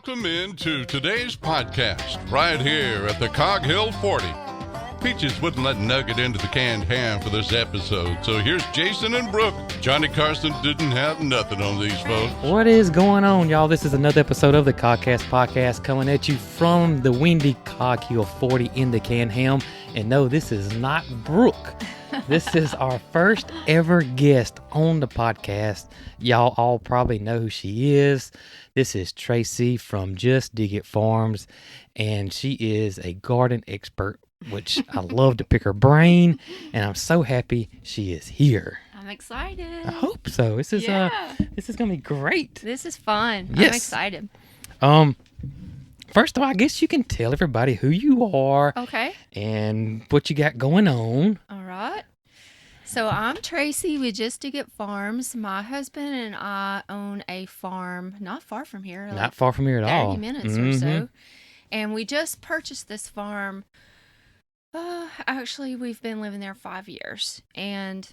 Welcome into today's podcast, right here at the Cog Hill 40. Peaches wouldn't let Nugget into the canned ham for this episode, so here's Jason and Brooke. Johnny Carson didn't have nothing on these folks. What is going on, y'all? This is another episode of the Cogcast Podcast coming at you from the windy Cog Hill 40 in the canned ham. And no, this is not Brooke. This is our first ever guest on the podcast. Y'all all probably know who she is. This is Tracy from Just Dig It Farms, and she is a garden expert, which I love to pick her brain, and I'm so happy she is here. I'm excited. I hope so. This is gonna be great. This is fun. Yes. I'm excited. First of all, I guess you can tell everybody who you are. Okay. And what you got going on. All right. So I'm Tracy with Just Dig It Farms. My husband and I own a farm not far from here. Not far from here at all. 30 minutes or so. And we just purchased this farm. Actually, we've been living there 5 years. And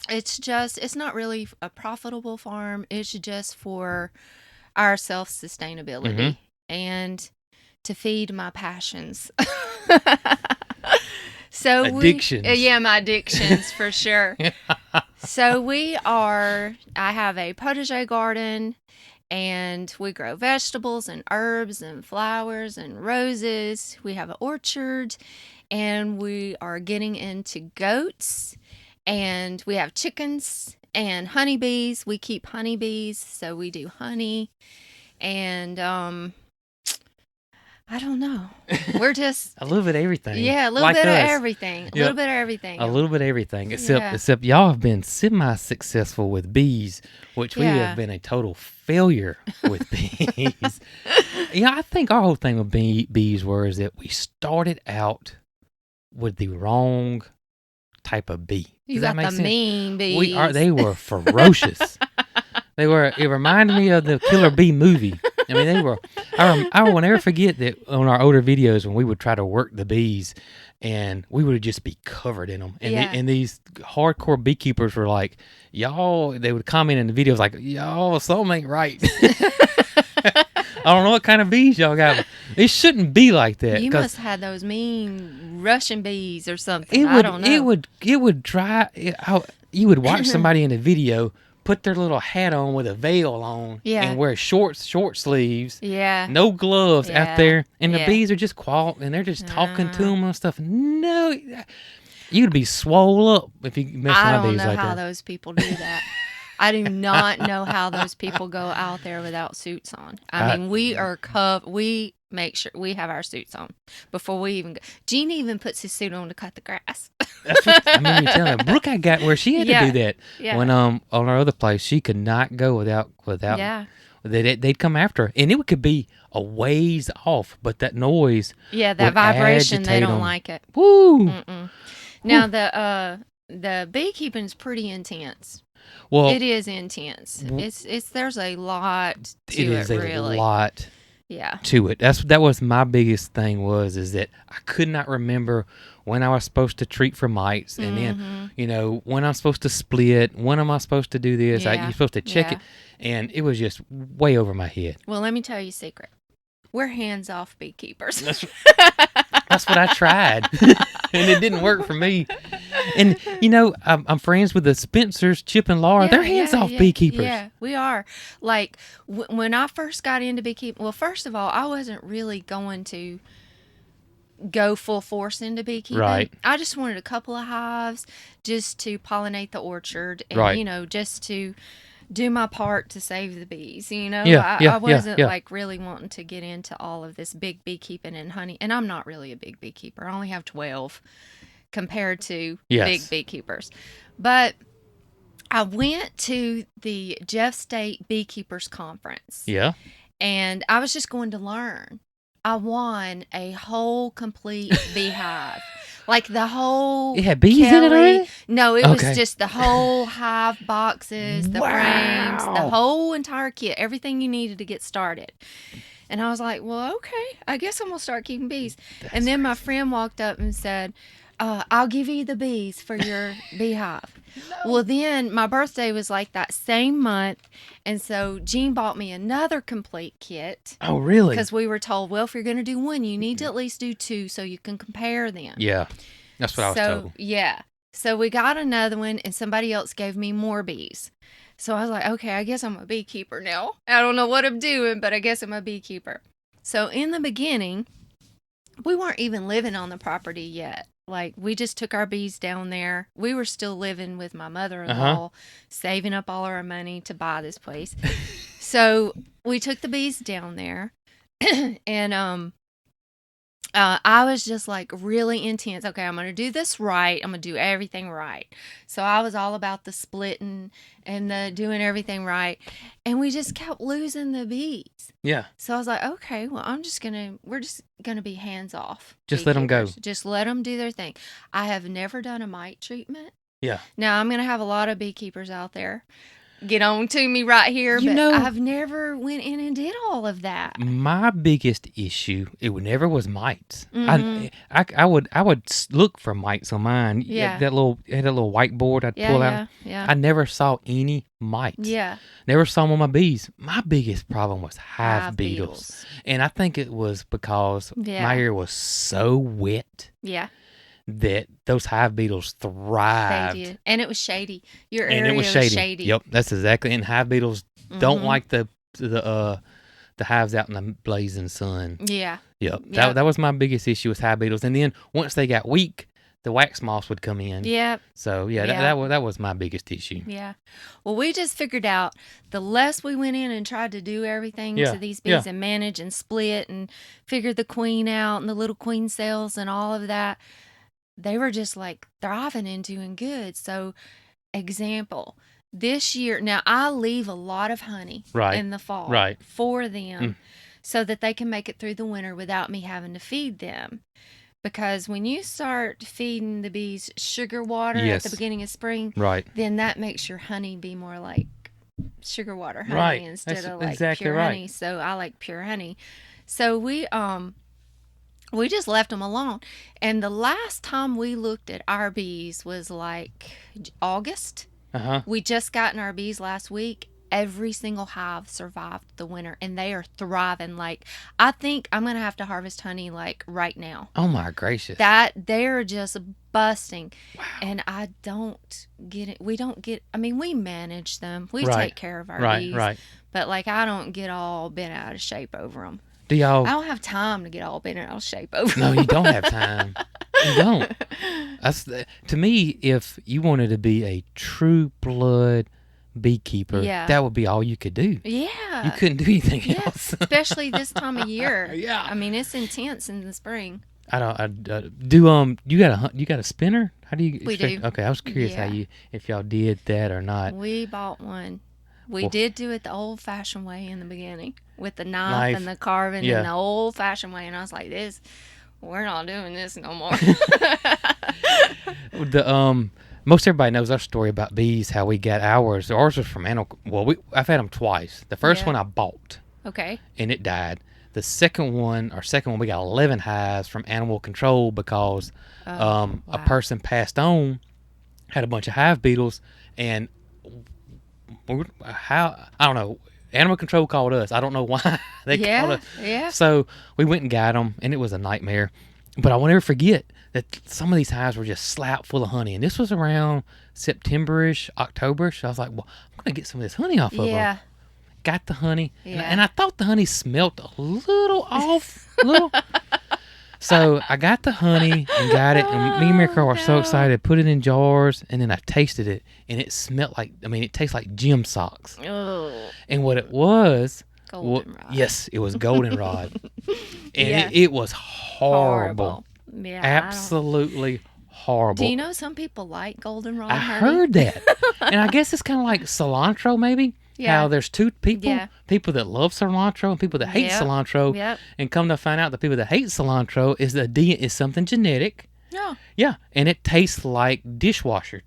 it's not really a profitable farm. It's just for our self-sustainability and to feed my passions. So addictions. My addictions for sure. So I have a potage garden, and we grow vegetables and herbs and flowers and roses. We have an orchard, and we are getting into goats, and we have chickens and honeybees. We keep honeybees, so we do honey, and I don't know. We're just a little bit of everything. Yeah, a little bit of everything. A little bit of everything. A little bit of everything. Except y'all have been semi-successful with bees, which we have been a total failure with bees. I think our whole thing with bees is that we started out with the wrong type of bee. You got the mean bees. They were ferocious. It reminded me of the Killer Bee movie. I mean, they were. I will never forget that on our older videos when we would try to work the bees, and we would just be covered in them. And these hardcore beekeepers were like, "Y'all," they would comment in the videos like, "Y'all, something ain't right." I don't know what kind of bees y'all got. It shouldn't be like that. You must have had those mean Russian bees or something. I don't know. It would dry out. You would watch somebody in the video put their little hat on with a veil on and wear short sleeves. Yeah. No gloves out there. And the bees are just quiet and they're just talking to them and stuff. No, you'd be swole up if you mess with my bees like that. I don't know how those people do that. I do not know how those people go out there without suits on. I mean, we are covered. We make sure we have our suits on before we even go. Gene even puts his suit on to cut the grass. That's what, I mean, you tell me. Brooke, I got where she had to do that. Yeah. When on our other place, she could not go without. Yeah. They'd come after her, and it could be a ways off, but that noise. Yeah, that vibration, they don't like it. Woo. Mm-mm. Now the beekeeping is pretty intense. Well, it is intense. There's a lot to it, really. It is a lot. Yeah. To it. That was my biggest thing is that I could not remember when I was supposed to treat for mites, and then when I'm supposed to split, when am I supposed to do this? You're supposed to check it, and it was just way over my head. Well, let me tell you a secret. We're hands-off beekeepers. That's what I tried, and it didn't work for me. And, I'm friends with the Spencers, Chip and Laura. They're hands-off beekeepers. Yeah, we are. Like, when I first got into beekeeping, well, first of all, I wasn't really going to go full force into beekeeping. Right. I just wanted a couple of hives just to pollinate the orchard and, just to do my part to save the bees, I wasn't like really wanting to get into all of this big beekeeping and honey, and I'm not really a big beekeeper. I only have 12 compared to big beekeepers. But I went to the Jeff State Beekeepers Conference. Yeah. And I was just going to learn. I won a whole complete beehive. Like the whole it had bees in it already? No, it was just the whole hive boxes, the frames, the whole entire kit, everything you needed to get started. And I was like, well, okay, I guess I'm going to start keeping bees. And then my friend walked up and said, I'll give you the bees for your beehive. No. Well, then my birthday was like that same month. And so Jean bought me another complete kit. Oh, really? Because we were told, well, if you're going to do one, you need to at least do two so you can compare them. Yeah. That's what I was told. Yeah. So we got another one, and somebody else gave me more bees. So I was like, okay, I guess I'm a beekeeper now. I don't know what I'm doing, but I guess I'm a beekeeper. So in the beginning, we weren't even living on the property yet. Like, we just took our bees down there. We were still living with my mother-in-law, saving up all our money to buy this place. So we took the bees down there, and I was just like really intense. Okay, I'm going to do this right. I'm going to do everything right. So I was all about the splitting and the doing everything right. And we just kept losing the bees. Yeah. So I was like, okay, well, we're just going to be hands off. Just let them go. Just let them do their thing. I have never done a mite treatment. Yeah. Now, I'm going to have a lot of beekeepers out there get on to me right here, but I've never went in and did all of that. My biggest issue, never was mites. I would look for mites on mine. Yeah. It had a little whiteboard I'd pull out. Yeah. I never saw any mites. Yeah. Never saw them on my bees. My biggest problem was hive beetles. And I think it was because my area was so wet. Yeah. That those hive beetles thrived. They did. And it was shady. Your area was shady. Yep, that's exactly. And hive beetles don't like the hives out in the blazing sun. Yeah. Yep. That was my biggest issue with hive beetles. And then once they got weak, the wax moths would come in. Yep. So that was my biggest issue. Yeah. Well, we just figured out the less we went in and tried to do everything to these bees and manage and split and figure the queen out and the little queen cells and all of that, they were just like thriving and doing good. So, example, this year, now I leave a lot of honey in the fall for them so that they can make it through the winter without me having to feed them. Because when you start feeding the bees sugar water at the beginning of spring, then that makes your honey be more like sugar water honey instead of like pure honey. So I like pure honey. So we just left them alone. And the last time we looked at our bees was like August. We just gotten our bees last week. Every single hive survived the winter, and they are thriving. Like, I think I'm going to have to harvest honey like right now. Oh my gracious. They're just busting. Wow. And I don't get it. We manage them. We take care of our bees. But like, I don't get all bent out of shape over them. I don't have time to get all bent out of shape over. No, you don't have time. You don't. To me, if you wanted to be a true blood beekeeper, that would be all you could do. Yeah. You couldn't do anything else. Especially this time of year. Yeah. I mean, it's intense in the spring. You got a spinner? How do you? We do. Okay, I was curious if y'all did that or not. We bought one. We did do it the old-fashioned way in the beginning with the knife and the carving and the old-fashioned way. And I was like, we're not doing this no more. Most everybody knows our story about bees, how we got ours. Ours was from animal. Well, I've had them twice. The first one I bought. Okay. And it died. The second one, we got 11 hives from animal control because a person passed on, had a bunch of hive beetles, and I don't know. Animal control called us. I don't know why they called us. Yeah. So we went and got them, and it was a nightmare. But I won't ever forget that some of these hives were just slap full of honey. And this was around September-ish, October-ish. So I was like, well, I'm going to get some of this honey off of them. Got the honey. Yeah. And I thought the honey smelt a little off. So I got the honey and got it. And me and Marycarl were so excited. Put it in jars. And then I tasted it. And it smelled it tastes like gym socks. Oh. And what it was... Goldenrod. Yes, it was goldenrod. And it was horrible. Yeah, absolutely horrible. Do you know some people like goldenrod? I heard that. And I guess it's kind of like cilantro, maybe. Yeah. How there's two people, people that love cilantro and people that hate cilantro. Yep. And come to find out the people that hate cilantro is something genetic. No. Yeah, and it tastes like dishwater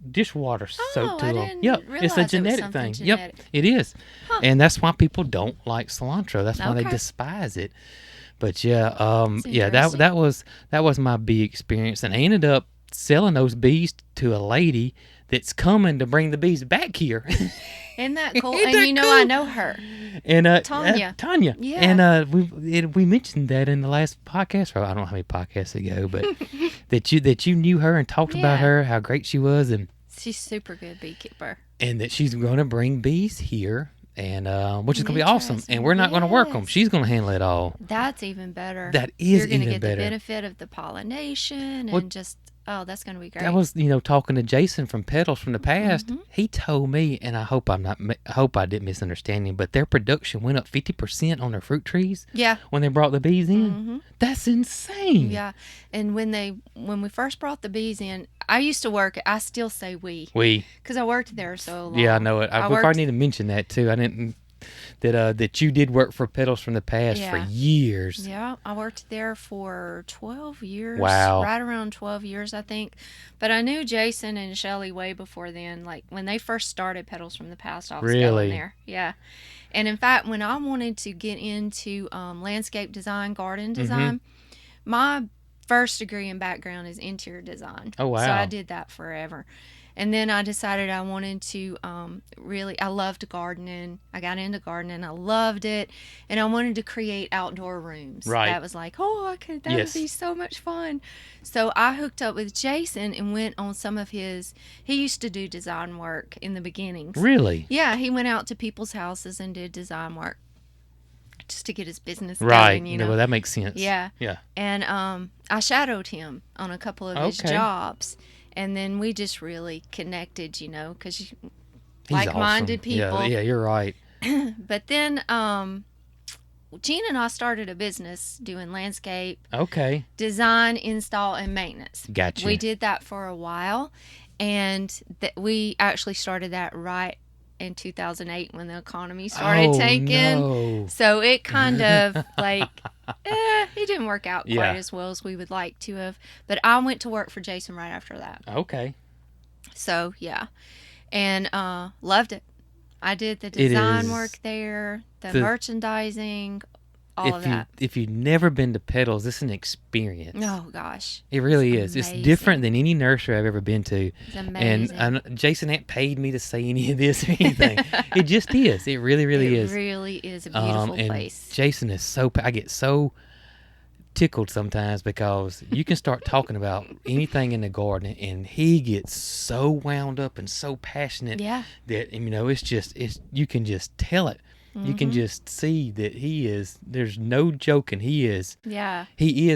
soap to them. Yep, it's a genetic thing. Yep, it is. Huh. And that's why people don't like cilantro. That's why they despise it. But that was my bee experience, and I ended up selling those bees to a lady that's coming to bring the bees back here. Isn't that cool? Isn't And that you know, cool? I know her. And Tanya. Tanya. Yeah. And we mentioned that in the last podcast. Or I don't know how many podcasts ago, but that you knew her and talked about her, how great she was, and she's super good beekeeper. And that she's going to bring bees here, and which is going to be awesome. And we're not going to work them. She's going to handle it all. That's even better. That is You're gonna even get better. the benefit of the pollination and just, that's going to be great. I was, talking to Jason from Petals from the Past. Mm-hmm. He told me, and I hope I didn't misunderstand him, but their production went up 50% on their fruit trees. Yeah. When they brought the bees in. Mm-hmm. That's insane. Yeah. And when we first brought the bees in, I used to work. I still say we. Because I worked there so long. Yeah, I know it. We probably need to mention that too. I didn't. That you did work for Petals from the Past for years. Yeah, I worked there for 12 years. Wow. Right around 12 years, I think. But I knew Jason and Shelly way before then. Like, when they first started Petals from the Past, I was going there. Yeah. And in fact, when I wanted to get into landscape design, garden design, my first degree and background is interior design. Oh, wow. So I did that forever. And then I decided I wanted to I loved gardening. I got into gardening. I loved it. And I wanted to create outdoor rooms. Right. That was like, that would be so much fun. So I hooked up with Jason and went on some of he used to do design work in the beginnings. Really? Yeah, he went out to people's houses and did design work just to get his business right. going, Well, that makes sense. Yeah. Yeah. And I shadowed him on a couple of his jobs. And then we just really connected, because like-minded awesome. people. Yeah, you're right. But then Gina and I started a business doing landscape design, install, and maintenance. Gotcha. We did that for a while, and we actually started that right in 2008 when the economy started tanking. No. So it kind of it didn't work out quite as well as we would like to have. But I went to work for Jason right after that. Okay. So yeah, and loved it. I did the design work there, the merchandising, all of that. If you've never been to Petals, this is an experience. Oh gosh, it really is. It's different than any nursery I've ever been to. It's amazing. And Jason ain't paid me to say any of this or anything. It just is. It really is. It really is a beautiful place. Jason is I get so tickled sometimes because you can start talking about anything in the garden and he gets so wound up and so passionate that you can just tell it. You can just see that there's no joking. He is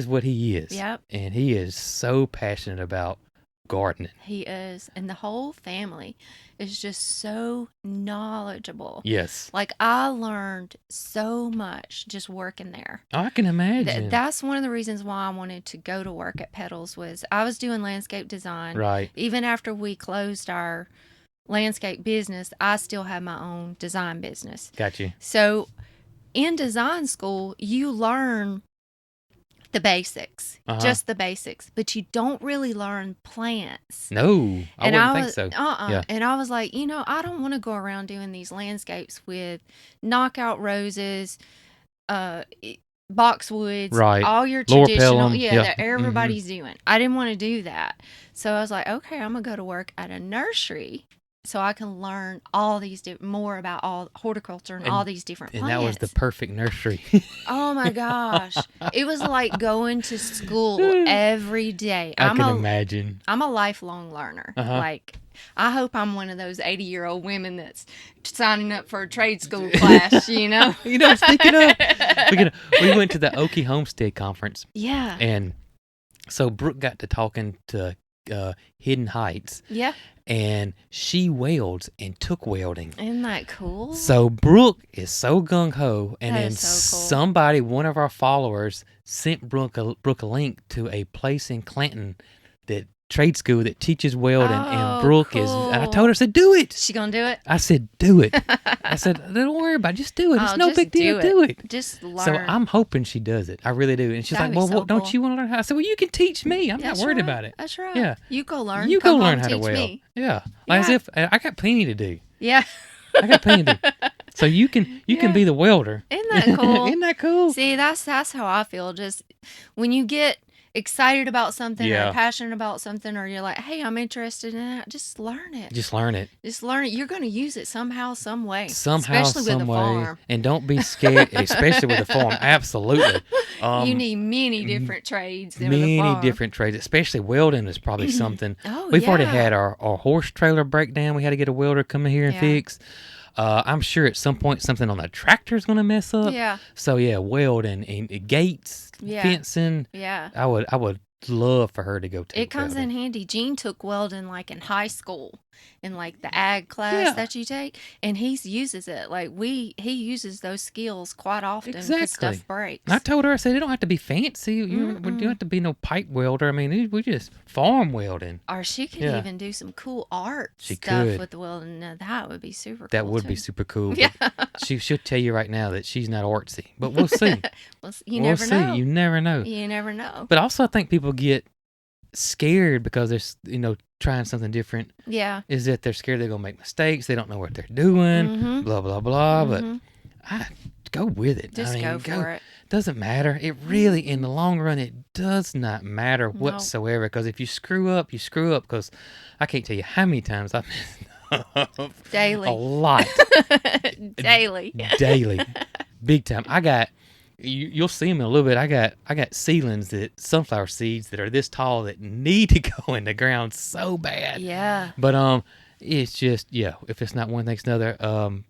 what he is. Yep. And he is so passionate about gardening. He is. And the whole family is just so knowledgeable. Yes. Like, I learned so much just working there. I can imagine. That's one of the reasons why I wanted to go to work at Petals was I was doing landscape design. Right. Even after we closed our landscape business, I still have my own design business. Got you. So in design school, you learn the basics, just the basics, but you don't really learn plants. No, I wouldn't think so. Yeah. And I was like, I don't want to go around doing these landscapes with knockout roses, boxwoods, all your traditional, that everybody's doing. I didn't want to do that. So I was like, okay, I'm going to go to work at a nursery so I can learn all these more about all horticulture and all these different plants. And that was the perfect nursery. Oh my gosh. It was like going to school every day. I can imagine. I'm a lifelong learner. Like, I hope I'm one of those 80-year-old women that's signing up for a trade school class, Speaking of, we went to the Okie Homestead Conference. Yeah. And so Brooke got to talking to Hidden Heights. Yeah. And she welds and took welding. Isn't that cool? So Brooke is so gung-ho. And that then is so cool. Somebody, one of our followers, sent Brooke a link to a place in Clanton that trade school that teaches welding, and Brooke cool. is, and I told her, I said, do it. She gonna do it? I said, do it. I said, don't worry about it, just do it. It's no big deal, do it. Just learn. So I'm hoping she does it. I really do. And she's That'd like, well, so don't cool. you want to learn how? I said, well, you can teach me. I'm not worried about it. That's right. Yeah. You go learn. You Come go learn home, how to teach weld. me. Yeah. As if I got plenty to do. Yeah. I got plenty to do. So you can be the welder. Isn't that cool? Isn't that cool? See, that's how I feel. Just when you get excited about something Yeah. or passionate about something, or you're like, hey, I'm interested in that, just learn it. Just learn it. Just learn it. You're going to use it somehow, some way. Somehow, especially some with a way. farm. And don't be scared, especially with a farm. Absolutely. You need many different trades. With a Many farm. different trades, especially welding is probably something. Oh, We've already yeah. had our horse trailer breakdown. We had to get a welder come in here and Yeah. fix. I'm sure at some point something on the tractor is going to mess up. Yeah. So yeah, welding and gates, Yeah. fencing. Yeah. I would love for her to go take It comes in welding. handy. Gene took welding like in high school, in like the ag class Yeah. that you take, and he uses it. Like he uses those skills quite often because Exactly. stuff breaks. And I told her, I said, it don't have to be fancy. You don't have to be no pipe welder. I mean, we just farm welding. Or she could Yeah. even do some cool art She stuff could. with the welding. Now, that would be super That cool. would too. be super cool. Yeah. But she'll tell you right now that she's not artsy. But we'll see. Well, we'll you never see. know. You never know. You never know. But also, I think people get scared because they're trying something different. Yeah. Is that they're scared they're gonna make mistakes? They don't know what they're doing. Mhm. Blah blah blah. Mhm. But go with it. Just go for it. Doesn't matter. It really, in the long run, it does not matter No. whatsoever. Because if you screw up, you screw up. Because I can't tell you how many times I've messed up. Daily. A lot. Daily. Daily. Big time. I got. You'll see them in a little bit. I got seedlings, sunflower seeds that are this tall that need to go in the ground so bad. Yeah. But it's just if it's not one thing, it's another.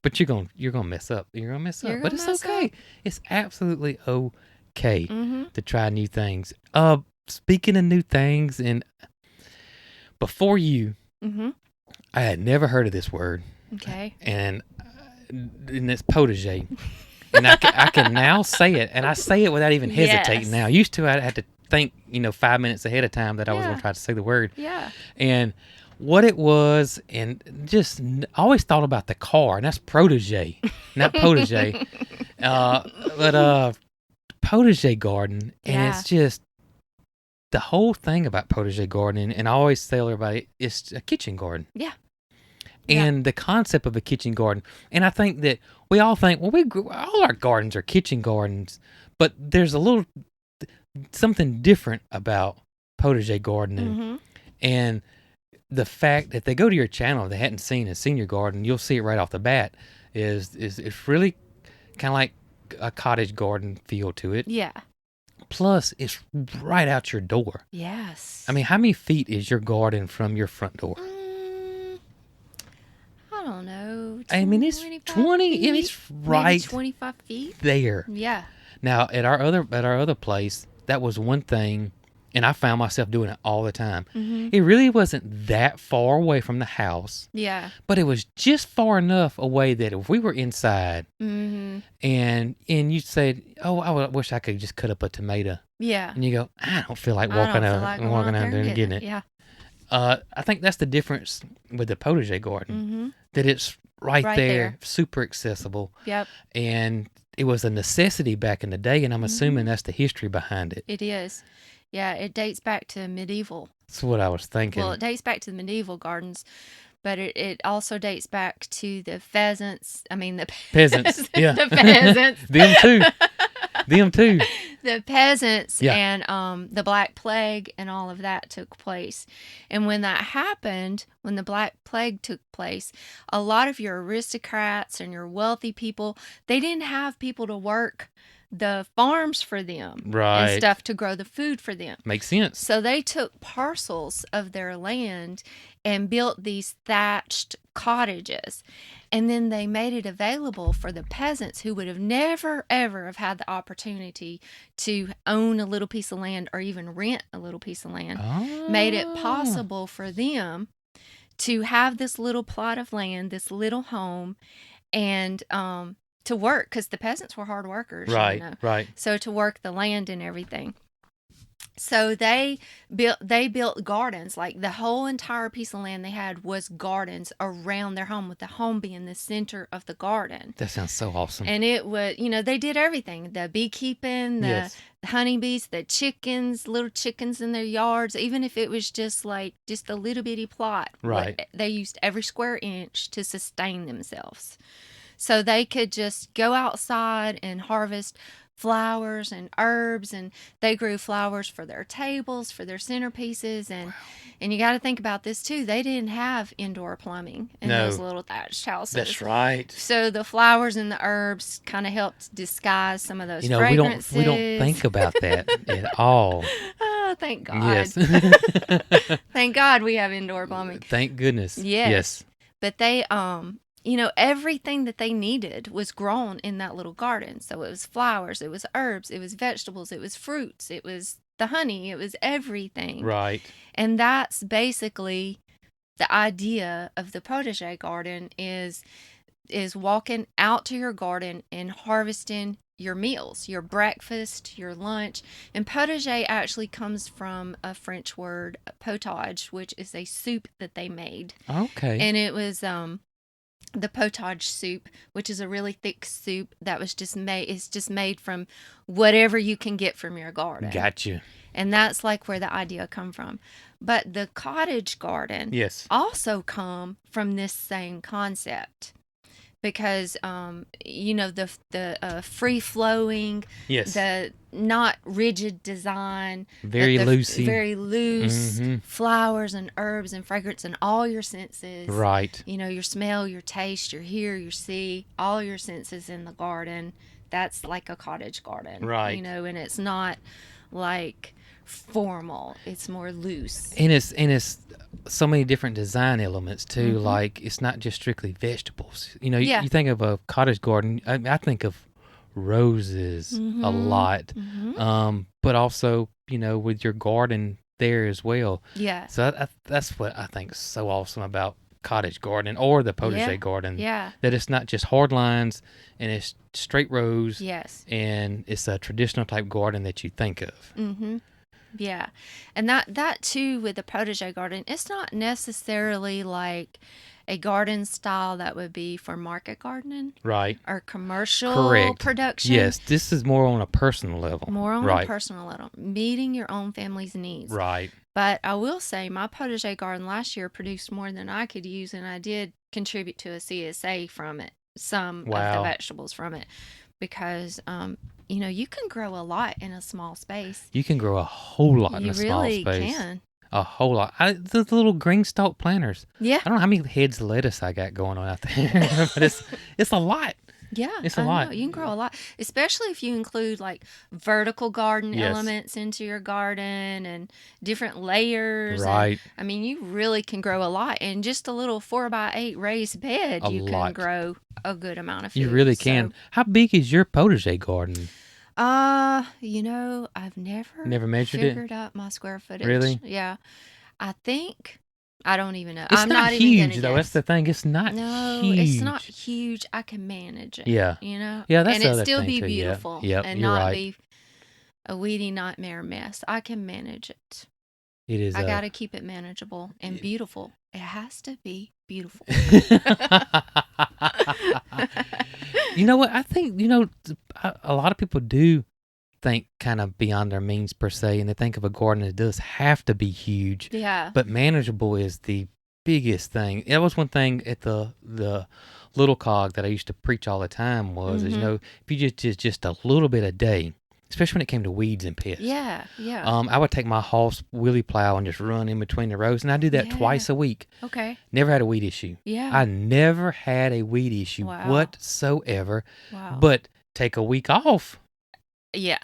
But you're gonna mess up. You're gonna mess up. You're But gonna it's mess okay. up. It's absolutely okay Mhm. to try new things. Speaking of new things, and before you, Mhm. I had never heard of this word, Okay. and it's potage. And I can now say it, and I say it without even hesitating Yes. now. Used to, I had to think, 5 minutes ahead of time that I was going Yeah. to try to say the word. Yeah. And what it was, and just always thought about the car, and that's protege, not potage. But potage garden, and Yeah. it's just the whole thing about potage gardening, and I always tell everybody, it's a kitchen garden. Yeah. Yeah. And the concept of a kitchen garden, and I think that we all think, well, all our gardens are kitchen gardens, but there's a little something different about potager gardening, Mhm. and the fact that they go to your channel, if they hadn't seen a senior garden, you'll see it right off the bat. Is it's really kind of like a cottage garden feel to it. Yeah. Plus, it's right out your door. Yes. I mean, how many feet is your garden from your front door? I don't know. I mean, it's 25 20. And feet? it's Maybe right 25 feet. there. Yeah. Now, at our other place, that was one thing, and I found myself doing it all the time. Mhm. It really wasn't that far away from the house, Yeah. but it was just far enough away that if we were inside Mhm. and you said, "Oh, wish I could just cut up a tomato," Yeah. and you go, "I don't feel like I don't walking feel out like and going walking out there and getting it." Yeah. I think that's the difference with the potager garden, Mhm. that it's right Right there, there. super accessible, Yep. and it was a necessity back in the day, and I'm assuming that's the history behind it. It is. Yeah. It dates back to medieval. That's what I was thinking. Well, it dates back to the medieval gardens, but it also dates back to the pheasants. I mean, the Peasants, yeah. the peasants. Them too. Them too. The peasants Yeah. and the Black Plague and all of that took place. And when that happened, when the Black Plague took place, a lot of your aristocrats and your wealthy people, they didn't have people to work the farms for them Right. and stuff to grow the food for them. Makes sense. So they took parcels of their land and built these thatched cottages. And then they made it available for the peasants who would have never, ever have had the opportunity to own a little piece of land or even rent a little piece of land. Made it Oh. possible for them to have this little plot of land, this little home, and to work, because the peasants were hard workers. Right, You know? right. So to work the land and everything. So they built gardens. Like the whole entire piece of land they had was gardens around their home, with the home being the center of the garden. That sounds so awesome. And it was, they did everything. The beekeeping, the Yes. honeybees, the chickens, little chickens in their yards, even if it was just a little bitty plot. Right. They used every square inch to sustain themselves. So they could just go outside and harvest flowers and herbs, and they grew flowers for their tables, for their centerpieces, and you got to think about this too. They didn't have indoor plumbing in those little thatched houses. That's right. So the flowers and the herbs kind of helped disguise some of those fragrances. We don't think about that at all. Oh, thank God. Yes. Thank God we have indoor plumbing. Thank goodness. Yes. But they everything that they needed was grown in that little garden. So it was flowers, it was herbs, it was vegetables, it was fruits, it was the honey, it was everything. Right. And that's basically the idea of the potager garden is walking out to your garden and harvesting your meals, your breakfast, your lunch. And potager actually comes from a French word, potage, which is a soup that they made. Okay. And it was the potage soup, which is a really thick soup that was just made. It's just made from whatever you can get from your garden. Gotcha. And that's like where the idea come from. But the cottage garden also come from this same concept. Because the free flowing, the not rigid design, very loose, flowers and herbs and fragrance and all your senses. Right. Your smell, your taste, your hear, your see, all your senses in the garden. That's like a cottage garden. Right. And it's not like formal. It's more loose. And it's so many different design elements too. Mm-hmm. Like it's not just strictly vegetables. You think of a cottage garden. I think of roses a lot, but also with your garden there as well. Yeah. So that's what I think is so awesome about cottage garden or the potager garden. Yeah. That it's not just hard lines and it's straight rows. Yes. And it's a traditional type garden that you think of. Mm-hmm. Yeah. And that too with the potager garden, it's not necessarily like a garden style that would be for market gardening. Right. Or commercial production. Yes. This is more on a personal level. More on a personal level. Meeting your own family's needs. Right. But I will say my potager garden last year produced more than I could use, and I did contribute to a CSA from it. Some of the vegetables from it. Because you can grow a lot in a small space. You can grow a whole lot in a small space. You really can. A whole lot. The little green stalk planters. Yeah. I don't know how many heads of lettuce I got going on out there, but it's a lot. Yeah, it's a lot. Know. You can grow a lot, especially if you include like vertical garden elements into your garden and different layers. Right. And, you really can grow a lot in just a little 4x8 raised bed. Can grow a good amount of food. You really can. How big is your potager garden? I've never measured figured out my square footage. Really? Yeah, I think. I don't even know. It's not huge, even though. That's the thing. It's not huge. No, it's not huge. I can manage it. Yeah. Yeah, that's the other thing, and it still be beautiful. Yeah. And not be a weedy nightmare mess. I can manage it. It is. I got to keep it manageable and beautiful. It has to be beautiful. You know what? I think, a lot of people do think kind of beyond their means per se, and they think of a garden that does have to be huge. Yeah. But manageable is the biggest thing. That was one thing at the little cog that I used to preach all the time was, is, if you just a little bit a day, especially when it came to weeds and pests. Yeah. I would take my Hoss wheelie plow and just run in between the rows, and I do that twice a week. Okay. Never had a weed issue. Yeah. I never had a weed issue whatsoever. Wow. But take a week off. Yeah.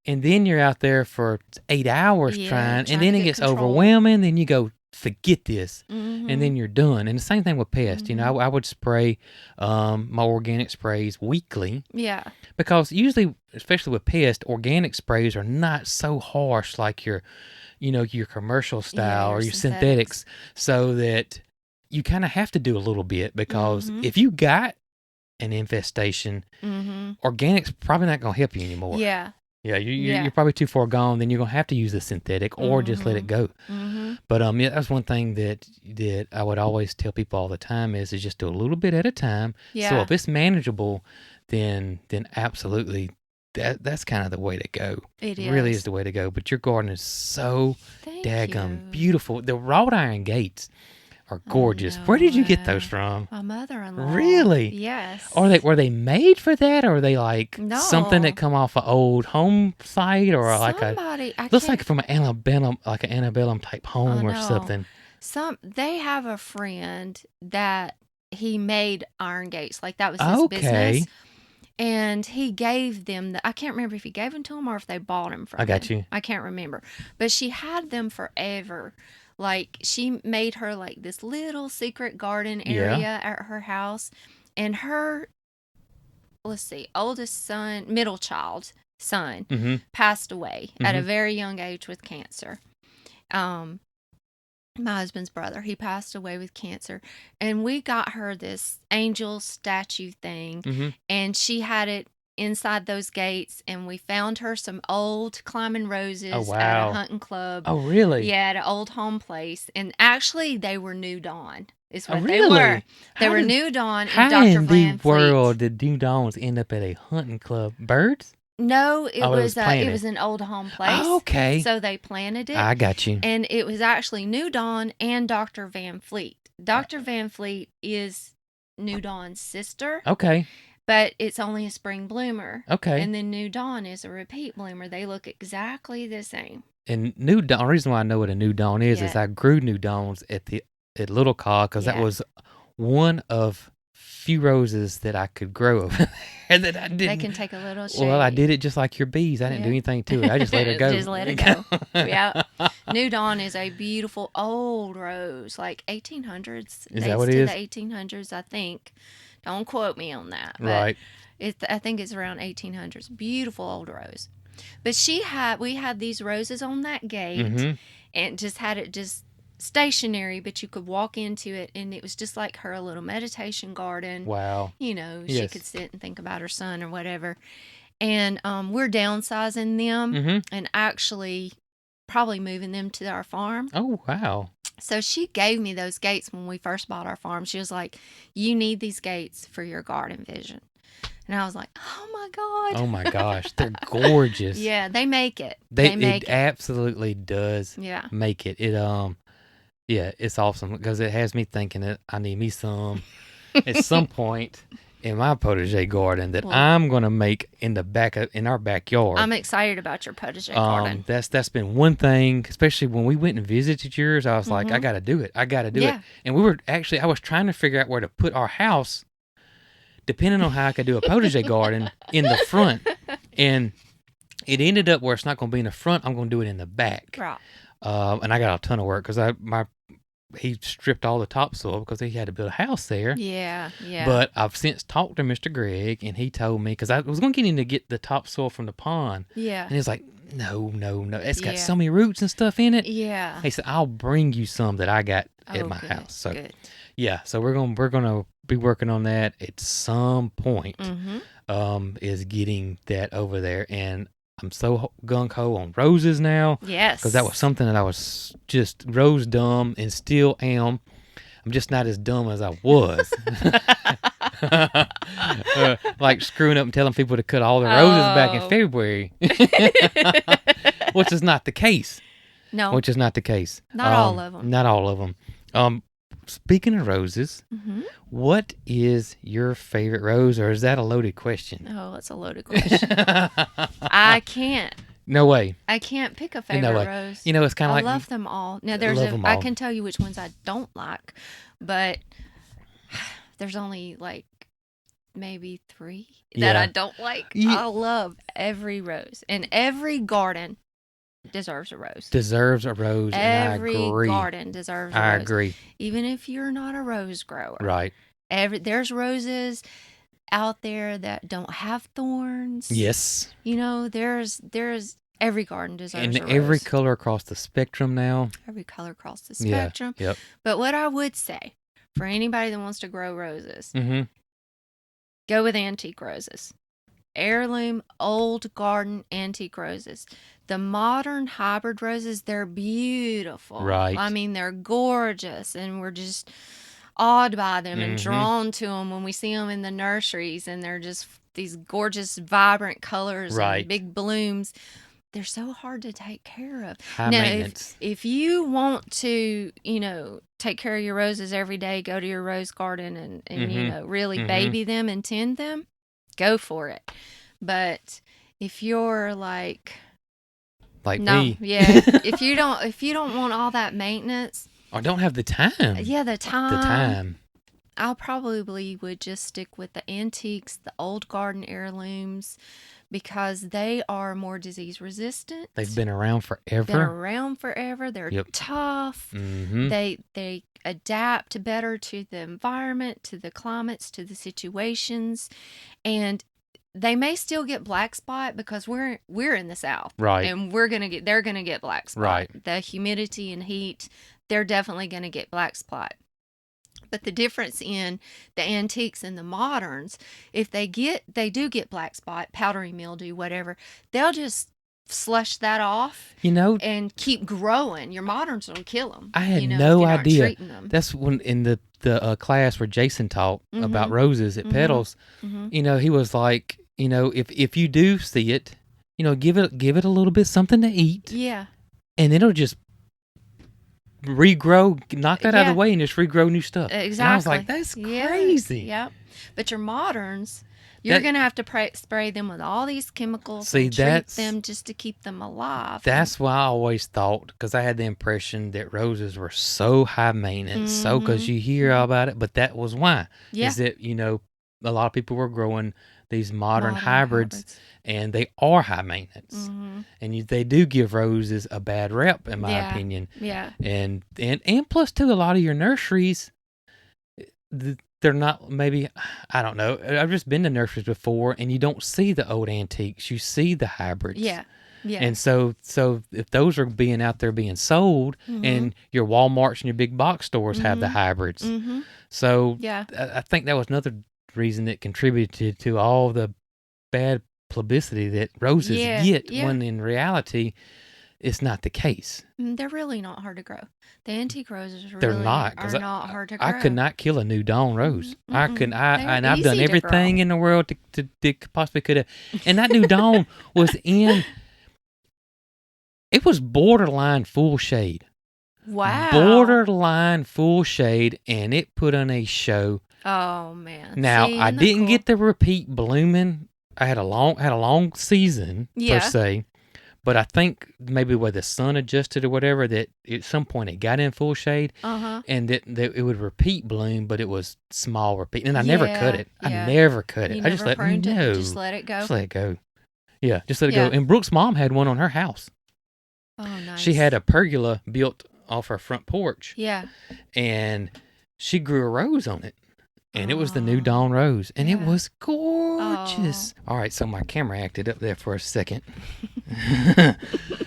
And then you're out there for 8 hours trying, and then it gets overwhelming. Then you go, forget this, and then you're done. And the same thing with pests. I would spray my organic sprays weekly. Yeah. Because usually, especially with pests, organic sprays are not so harsh like your commercial style or your synthetics, so that you kind of have to do a little bit, because if you got an infestation, organic's probably not going to help you anymore. Yeah. Yeah, you're probably too far gone. Then you're gonna have to use the synthetic or just let it go. But that's one thing that I would always tell people all the time is just do a little bit at a time. Yeah. So if it's manageable, then absolutely that's kind of the way to go. It really is the way to go. But your garden is so daggum beautiful. The wrought iron gates are gorgeous. no Where did you get those way. from? My mother-in-law. Really? Yes. Were they made for that, or are they like No. something that come off an old home site, or Somebody, I looks can't, like from an antebellum type home or no. something? They have a friend that he made iron gates. Like that was his Okay. business. And he gave them I can't remember if he gave them to him or if they bought them from I got him. you. I can't remember. But she had them forever. Like she made her like this little secret garden area at her house. And her, let's see, oldest son, middle child son, Mm-hmm. passed away at a Mhm. very young age with cancer. My husband's brother, he passed away with cancer, and we got her this angel statue thing, Mm-hmm. and she had it inside those gates, and we found her some old climbing roses Oh, at wow. a hunting club. Oh, really? Yeah, at an old home place, and actually they were New Dawn is Oh, what really? they were. They How were did- New Dawn and How Dr. in the Van Fleet. world did New Dawns end up at a hunting club? Birds? No, it Oh, it was was planted. it was an old home place. Oh, okay. So they planted it. I got you. And it was actually New Dawn and Dr. Van Fleet. Dr. Van Fleet is New Dawn's sister, Okay. but it's only a spring bloomer. Okay. And then New Dawn is a repeat bloomer. They look exactly the same. And New Dawn, the reason why I know what a New Dawn is Yeah. I grew New Dawns at Little Cog because that Yeah. was one of few roses that I could grow over there that I didn't. They can take a little shade. Well, I did it just like your bees. I didn't do Yeah. anything to it. I just let her go. Just let it go. Yeah. New Dawn is a beautiful old rose, like 1800s. Is that what it is? The 1800s, I think. Don't quote me on that. But Right. I think it's around 1800s. Beautiful old rose. But we had these roses on that gate, Mm-hmm. and just had it just stationary, but you could walk into it, and it was just like her little meditation garden. Wow. You know, she Yes. could sit and think about her son or whatever. And we're downsizing them Mm-hmm. and actually probably moving them to our farm. Oh, wow. So she gave me those gates when we first bought our farm. She was like, "You need these gates for your garden vision." And I was like, "Oh my God." Oh, my gosh. They're gorgeous. Yeah, they make it. They make it it. absolutely does Yeah. make it. Yeah, it's awesome because it has me thinking that I need me some at some point in my potager garden that Well- I'm gonna make in our backyard. I'm excited about your potager garden. That's been one thing, especially when we went and visited yours. I was like, I got to do it. I got to do Yeah. it. And I was trying to figure out where to put our house, depending on how I could do a potager garden in the front. And it ended up where it's not going to be in the front. I'm going to do it in the back. Right. And I got a ton of work because he stripped all the topsoil because he had to build a house there. Yeah. Yeah. But I've since talked to Mr. Greg, and he told me, because I was going to get him to get the topsoil from the pond. yeah. And he's like, no. It's got Yeah. so many roots and stuff in it. Yeah. He said, I'll bring you some that I got at my good, house. So good. yeah, so we're gonna be working on that at some point. Mm-hmm. Is getting that over there, and I'm so gung ho on roses now. Yes. Because that was something that I was just rose dumb and still am. I'm just not as dumb as I was. Like screwing up and telling people to cut all the roses back in Oh. February. Which is not the case. No. Which is not the case. Not all of 'em. Not all of them. Speaking of roses, Mm-hmm. what is your favorite rose, or is that a loaded question? Oh, that's a loaded question. I can't No way. pick a No favorite way. rose. You know, it's kind of I like love them all. Now I all. can tell you which ones I don't like, but there's only like maybe 3 that Yeah. I don't like. Yeah. I love every rose, and every garden deserves a rose. deserves a rose, Every and I agree. garden deserves a I rose. agree. Even if you're not a rose grower. Right. There's roses out there that don't have thorns. Yes. You know, there's every garden deserves And a rose. every color across the spectrum now. Every color across the Yeah. spectrum. Yep. But what I would say for anybody that wants to grow roses, Mm-hmm. go with antique roses. Heirloom, old garden antique roses. The modern hybrid roses, they're beautiful. Right. I mean, they're gorgeous, and we're just awed by them and Mhm. drawn to them when we see them in the nurseries, and they're just these gorgeous, vibrant colors Right. and big blooms. they're so hard to take care of. High maintenance. If you want to, take care of your roses every day, go to your rose garden and really baby them and tend them, go for it. But if you're like me, if you don't want all that maintenance or don't have the time, the time, I probably would just stick with the antiques, the old garden heirlooms, because they are more disease resistant. They've been around forever. They're tough. Mm-hmm. They adapt better to the environment, to the climates, to the situations, and they may still get black spot because we're in the South, right? And they're gonna get black spot. Right. The humidity and heat, they're definitely gonna get black spot. But the difference in the antiques and the moderns, if they do get black spot, powdery mildew, whatever, they'll just slush that off, and keep growing. Your moderns will kill them. I had no idea. That's when in the class where Jason taught about roses at Petals, he was like, if you do see it, give it a little bit something to eat. Yeah. And it'll just regrow, knock that out of the way, and just regrow new stuff. Exactly. And I was like, that's crazy. Yep. But your moderns, you're going to have to spray them with all these chemicals. See, and treat them just to keep them alive. That's why I always thought, because I had the impression that roses were so high maintenance, so because you hear all about it, but that was why. Yeah. Is that, a lot of people were growing these modern hybrids, and they are high maintenance. And they do give roses a bad rep, in my opinion. Yeah. And plus, too, a lot of your nurseries, they're not, maybe, I don't know. I've just been to nurseries before, and you don't see the old antiques. You see the hybrids. Yeah. Yeah. And so if those are being out there being sold, and your Walmarts and your big box stores have the hybrids. So I think that was another reason that contributed to all the bad publicity that roses get, when in reality it's not the case. They're really not hard to grow. The antique roses are not hard to grow. I could not kill a new dawn rose. I've done everything in the world to possibly could have. And that new dawn was it was borderline full shade. Wow. Borderline full shade, and it put on a show. Oh man! Now I didn't get the repeat blooming. I had a long season per se, but I think maybe where the sun adjusted or whatever, that at some point it got in full shade, and that it would repeat bloom, but it was small repeat, and I never cut it. I never cut it. I just let it go. Just let it go. Just let it go. Yeah, just let it go. And Brooke's mom had one on her house. Oh, nice. She had a pergola built off her front porch. Yeah. And she grew a rose on it. And it was the New Dawn rose. And it was gorgeous. All right, so my camera acted up there for a second.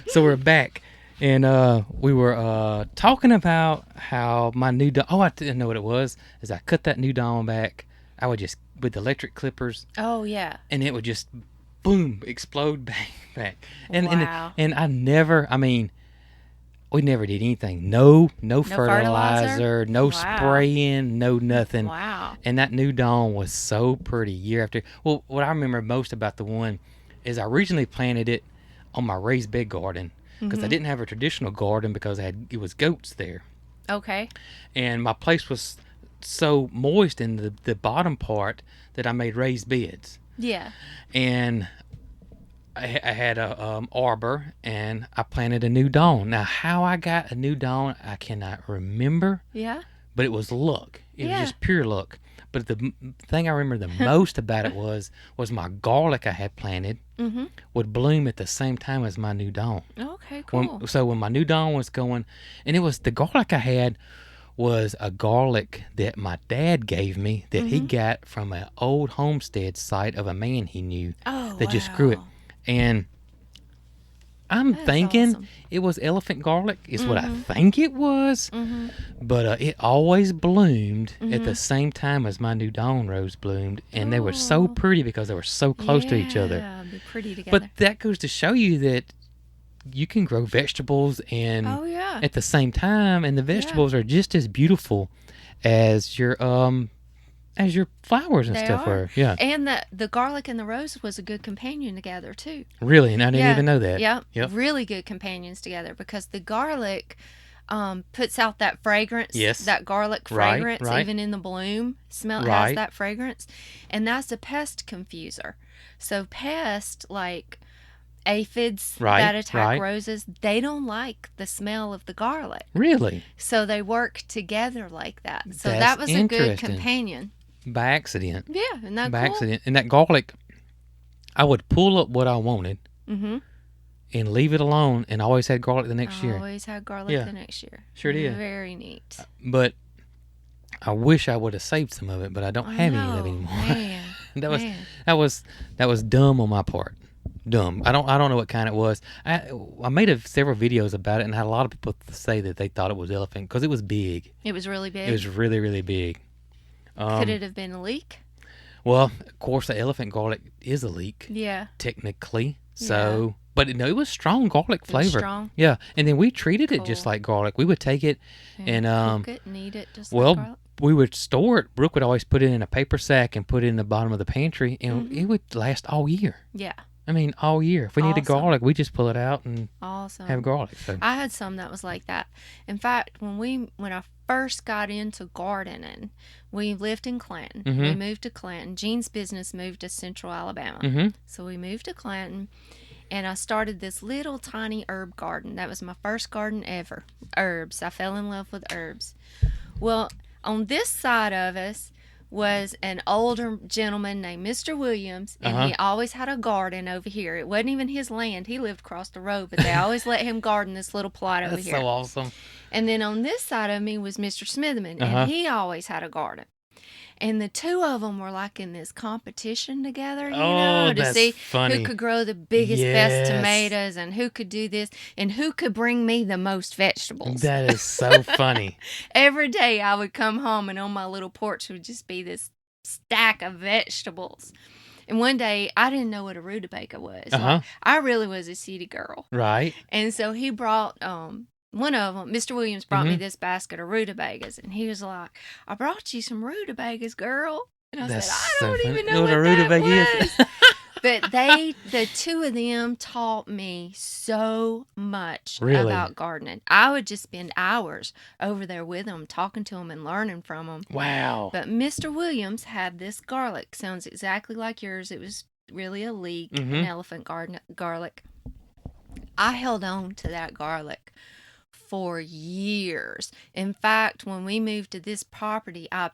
So we're back. And we were talking about how my New Dawn... Oh, I didn't know what it was. As I cut that New Dawn back, I would just... With the electric clippers. Oh, yeah. And it would just... Boom! Explode back. And wow. and I never... I mean... We never did anything. No fertilizer, no spraying, no nothing. Wow. And that New Dawn was so pretty year after. Well, what I remember most about the one is I originally planted it on my raised bed garden because I didn't have a traditional garden because it was goats there. Okay. And my place was so moist in the bottom part that I made raised beds. Yeah. And I had a arbor, and I planted a New Dawn. Now, how I got a New Dawn, I cannot remember. Yeah. But it was luck. It was just pure luck. But the thing I remember the most about it was my garlic I had planted would bloom at the same time as my New Dawn. Okay, cool. So when my New Dawn was going, and it was the garlic I had was a garlic that my dad gave me that he got from an old homestead site of a man he knew that just grew it. And I'm thinking it was elephant garlic is what I think it was. But it always bloomed at the same time as my New Dawn rose bloomed. And they were so pretty because they were so close to each other. Yeah, be pretty together. But that goes to show you that you can grow vegetables and at the same time. And the vegetables are just as beautiful as your as your flowers and They stuff are. were. Yeah. And the garlic and the rose was a good companion together too. Really? And I didn't even know that. Yeah. Yep. Really good companions together because the garlic puts out that fragrance. Yes. That garlic fragrance, even in the bloom, has that fragrance. And that's a pest confuser. So pests like aphids that attack roses, they don't like the smell of the garlic. Really? So they work together like that. So That's that was a good companion. By accident. Yeah, isn't that By cool? accident. And that garlic, I would pull up what I wanted and leave it alone and always had garlic the next year. Always had garlic the next year. Sure did. Very neat. But I wish I would have saved some of it, but I don't have any of it anymore. Man. that was dumb on my part. Dumb. I don't know what kind it was. I made several videos about it and had a lot of people say that they thought it was elephant because it was big. It was really big. It was really, really big. Could it have been a leek? Well, of course, the elephant garlic is a leek. Yeah. Technically. So, but it was strong garlic flavor. It was strong. Yeah. And then we treated it just like garlic. We would take it and cook it and eat it just like garlic. We would store it. Brooke would always put it in a paper sack and put it in the bottom of the pantry, and it would last all year. Yeah. I mean, all year. If we needed garlic, we just pull it out and have garlic. So. I had some that was like that. In fact, when I first got into gardening, we lived in Clanton. We moved to Clanton. Jean's business moved to Central Alabama. So we moved to Clanton, and I started this little tiny herb garden. That was my first garden ever. Herbs. I fell in love with herbs. Well, on this side of us was an older gentleman named Mr. Williams, and he always had a garden over here. It wasn't even his land. He lived across the road, but they always let him garden this little plot over here. That's so awesome. And then on this side of me was Mr. Smitherman, and he always had a garden. And the two of them were like in this competition together, to see who could grow the biggest, best tomatoes and who could do this and who could bring me the most vegetables. That is so funny. Every day I would come home and on my little porch would just be this stack of vegetables. And one day I didn't know what a rutabaga was. Like, I really was a city girl. Right. And so he brought one of them, Mr. Williams, brought me this basket of rutabagas, and he was like, "I brought you some rutabagas, girl." And I said, "I don't even know what a rutabaga is." But the two of them taught me so much about gardening. I would just spend hours over there with them, talking to them and learning from them. Wow. But Mr. Williams had this garlic. Sounds exactly like yours. It was really a leek, an elephant garlic. I held on to that garlic for years. In fact, when we moved to this property, I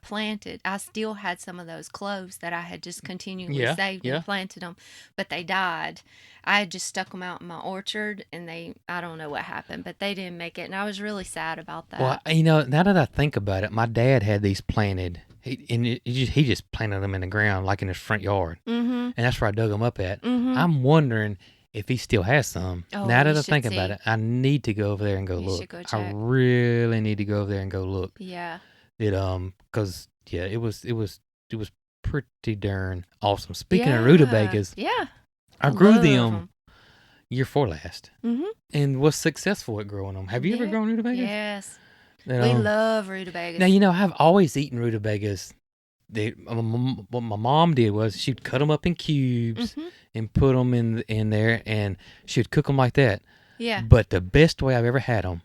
still had some of those cloves that I had just continually saved and planted them, but they died. I had just stuck them out in my orchard, and I don't know what happened, but they didn't make it, and I was really sad about that. Well, now that I think about it, my dad had these planted, he just planted them in the ground, like in his front yard, and that's where I dug them up at. I'm wondering if he still has some. Now that I think about it, I need to go over there and go look. Should go check. I really need to go over there and go look. Yeah. Because it was pretty darn awesome. Speaking of rutabagas, I grew them year before last, and was successful at growing them. Have you ever grown rutabagas? Yes. We love rutabagas. Now I've always eaten rutabagas. What my mom did was she'd cut them up in cubes and put them in there, and she'd cook them like that. Yeah. But the best way I've ever had them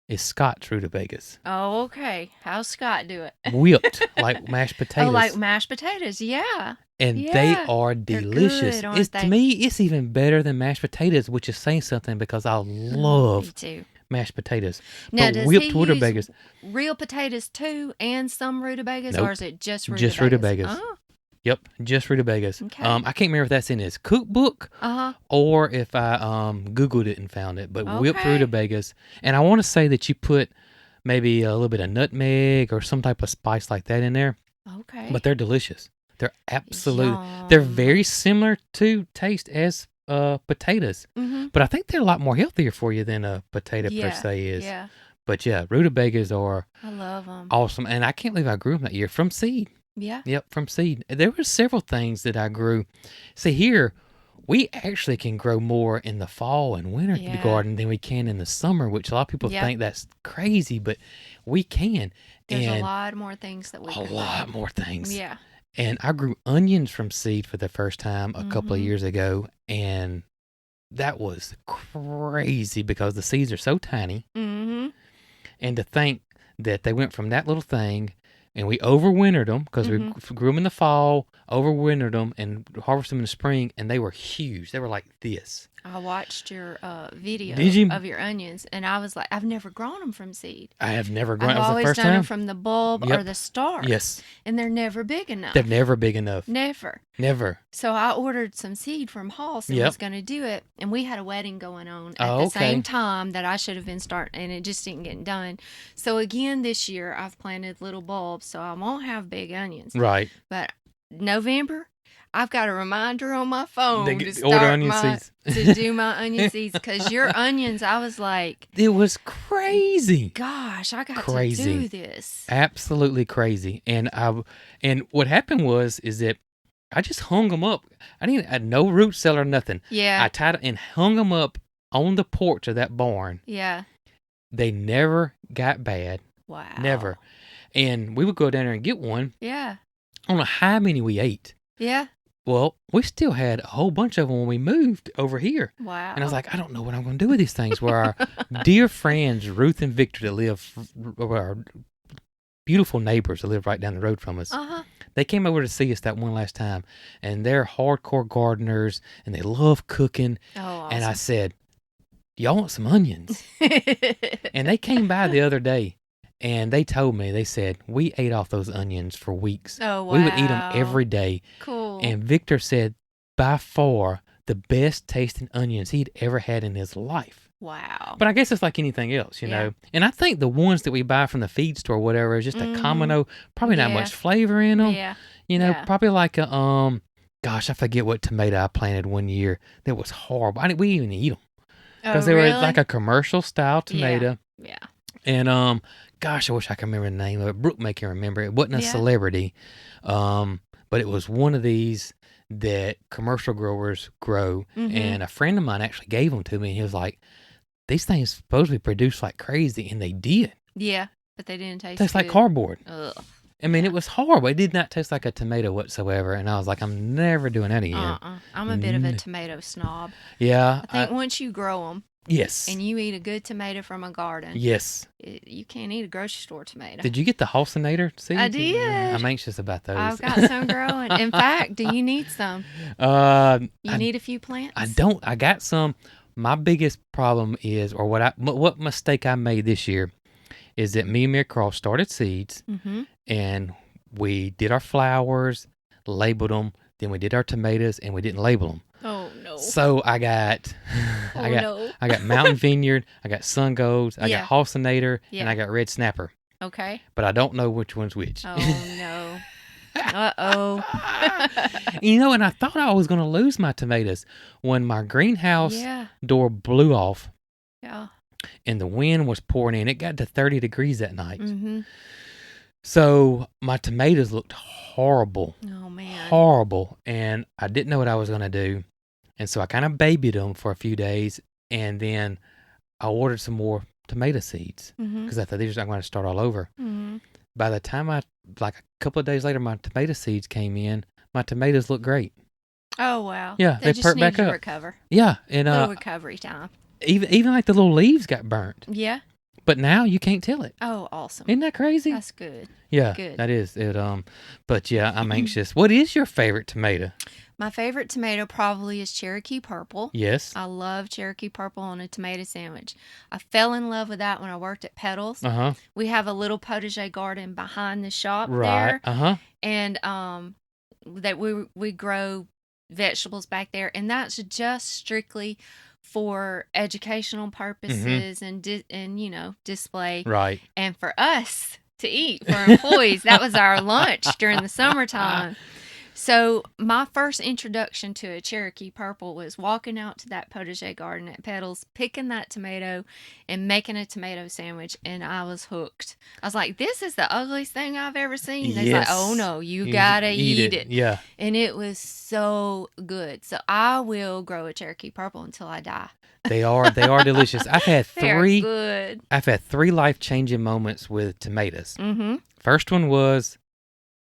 is Scott's rutabagas. Oh, okay. How's Scott do it? Whipped like mashed potatoes. Oh, like mashed potatoes. Yeah. And they are delicious. They're good, to me, it's even better than mashed potatoes, which is saying something because I love me too. Mashed potatoes. Now, but does whipped he rutabagas. use real potatoes too, and some rutabagas, Nope. or is it just rutabagas? Just rutabagas. Oh. Yep, just rutabagas. Okay. I can't remember if that's in his cookbook or if I Googled it and found it. But whipped rutabagas, and I want to say that you put maybe a little bit of nutmeg or some type of spice like that in there. Okay. But they're delicious. They're absolute. Yum. They're very similar to taste as potatoes, but I think they're a lot more healthier for you than a potato per se is. Yeah. But rutabagas are I love them. awesome, and I can't believe I grew them that year from seed. Yeah. Yep, from seed. There were several things that I grew. See, here we actually can grow more in the fall and winter garden than we can in the summer, which a lot of people think that's crazy, but we can. There's a And lot more things that we a can lot grow. more things. Yeah. And I grew onions from seed for the first time a couple of years ago, and that was crazy because the seeds are so tiny. Mm-hmm. And to think that they went from that little thing, and we overwintered them because we grew them in the fall, overwintered them, and harvested them in the spring, and they were huge. They were like this. I watched your video Did you? of your onions, and I was like, I've never grown them from seed. I have never grown. I've It was the always first done them time. from the bulb Yep. or the stalk. Yes. And they're never big enough. They're never big enough. Never. Never. So I ordered some seed from Hoss and was going to do it. And we had a wedding going on at the same time that I should have been starting, and it just didn't get done. So again, this year, I've planted little bulbs, so I won't have big onions. Right. But November, I've got a reminder on my phone to order start onion seeds. to do my onion seeds, because your onions, I was like, it was crazy. Gosh, I got Crazy. to do this. Absolutely crazy. And what happened is that I just hung them up. I had no root cellar or nothing. Yeah. I tied and hung them up on the porch of that barn. Yeah. They never got bad. Wow. Never. And we would go down there and get one. Yeah. I don't know how many we ate. Yeah. Well, we still had a whole bunch of them when we moved over here. Wow. And I was like, I don't know what I'm going to do with these things. Where our dear friends, Ruth and Victor, that live, our beautiful neighbors that live right down the road from us, they came over to see us that one last time. And they're hardcore gardeners, and they love cooking. Oh, awesome. And I said, y'all want some onions? And they came by the other day. And they told me, they said, we ate off those onions for weeks. Oh, wow. We would eat them every day. Cool. And Victor said, by far, the best tasting onions he'd ever had in his life. Wow. But I guess it's like anything else, you know. And I think the ones that we buy from the feed store or whatever is just a common, probably not much flavor in them. Yeah. You know, probably like a, gosh, I forget what tomato I planted one year that was horrible. We didn't even eat them. Because they were like a commercial style tomato. Yeah. And, gosh, I wish I could remember the name of it. Brooke may can remember it. It wasn't a celebrity, but it was one of these that commercial growers grow. And a friend of mine actually gave them to me. And he was like, these things supposedly produce like crazy. And they did. Yeah, but they didn't taste Tastes like good. cardboard. Ugh. I mean, it was horrible. It did not taste like a tomato whatsoever. And I was like, I'm never doing that again. I'm a bit of a tomato snob. Yeah. I think once you grow them, yes. and you eat a good tomato from a garden, yes, you can't eat a grocery store tomato. Did you get the Halcinator seeds? I did. I'm anxious about those. I've got some growing. In fact, do you need some? You need a few plants? I don't. I got some. My biggest problem is, or what mistake I made this year, is that me and Marycarl started seeds, and we did our flowers, labeled them, then we did our tomatoes, and we didn't label them. Oh no! So I got, I got Mountain Vineyard, I got Sun Golds, I got Halcinator, and I got Red Snapper. Okay. But I don't know which one's which. Oh no! Uh-oh. You know, and I thought I was going to lose my tomatoes when my greenhouse door blew off. Yeah. And the wind was pouring in. It got to 30 degrees that night. So my tomatoes looked horrible. Oh, man. Horrible. And I didn't know what I was going to do. And so I kind of babied them for a few days. And then I ordered some more tomato seeds because I thought these are going to start all over. By the time like a couple of days later, my tomato seeds came in, my tomatoes looked great. Oh, wow. Yeah, they perked back up. Recover. Yeah. And, little recovery time. Even like the little leaves got burnt. Yeah. But now you can't tell it. Oh, awesome. Isn't that crazy? That's good. Yeah, good. That is. But yeah, I'm anxious. What is your favorite tomato? My favorite tomato probably is Cherokee Purple. Yes. I love Cherokee Purple on a tomato sandwich. I fell in love with that when I worked at Petals. We have a little potage garden behind the shop there. And that we grow vegetables back there, and that's just strictly for educational purposes and display. Right. And for us to eat, for employees, that was our lunch during the summertime. So my first introduction to a Cherokee purple was walking out to that potager garden at Petals, picking that tomato and making a tomato sandwich, and I was hooked. I was like, this is the ugliest thing I've ever seen. Yes. They're like, oh no, you gotta eat it. Yeah. And it was so good. So I will grow a Cherokee purple until I die. They are delicious. I've had three. Good. I've had 3 life-changing moments with tomatoes. Mm-hmm. First one was